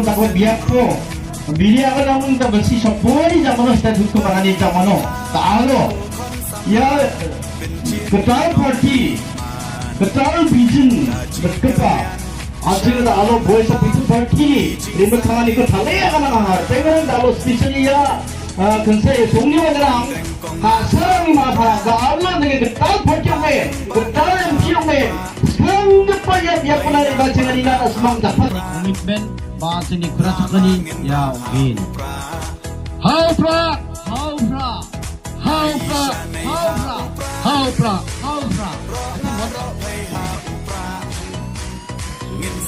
takut biak po. Bili ako namun ta besi sepoi jamano sta dukku barani jamano. Taalo. Ya ketal party. Ketal vision berkepa. Akhirnya taalo boy sa pitu party. Remote kali ko thale akan ngar. Pengen taalo specially ya kense songni wadrang. Hasang mapara gaalo dengan ketal party me. Ketal MPO me. Sangat banyak yang pernah dibaca dengan ina asmang dapat komitmen bahasa ini kerasakani ya win. How prah, how prah, how prah, how prah, how prah, how prah.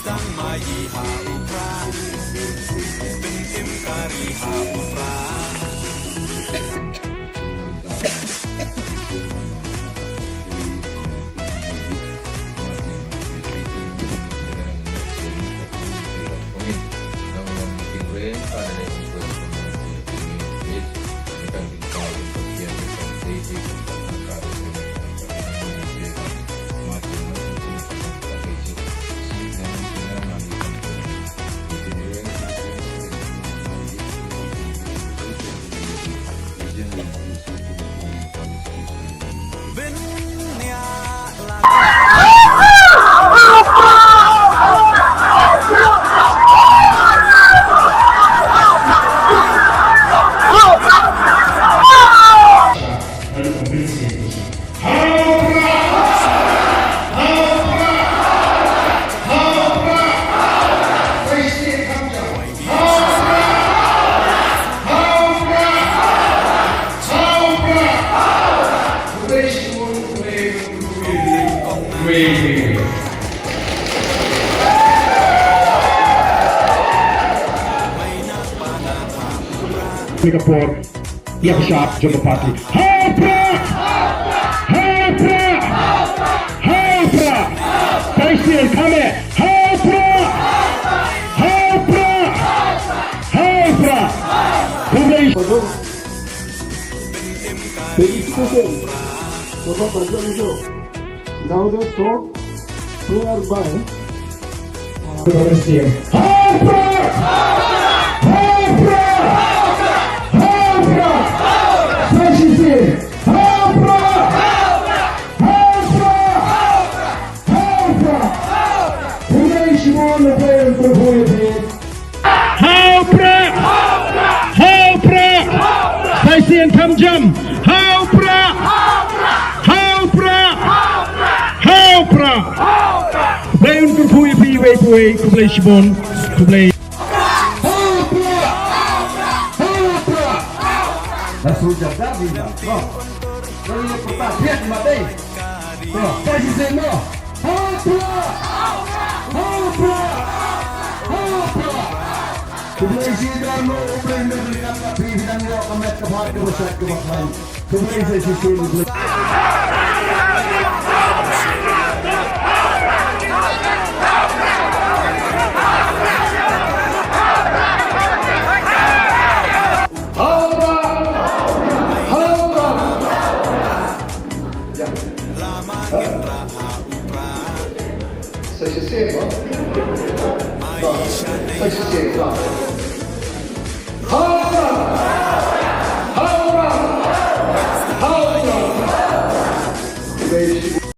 Sdang mai how prah, bin kari how prah. Singapore, Yakshap, Jogapati. How prah! How prah! How prah! Faisal, come here. How prah! How prah! How prah! Kublai. Verification. Bapak Presiden itu. Now the talk prayer by. How prah! How prah! How prah! How prah! Faisal come jump! How prah! How prah! How prah! Play untuk puai puai kublai shibon kublai. Langsung jaga bila. Oh, kalau yang pertama lihat mati. Oh, kasih semua. Hopla, hopla, hopla. Kemudian sidang lo blender dengan api dan lo kemet kebat kebesar kebakman. Kemudian saya sisir dulu. Saya sisir, saya sisir, Haura, Haura, Haura.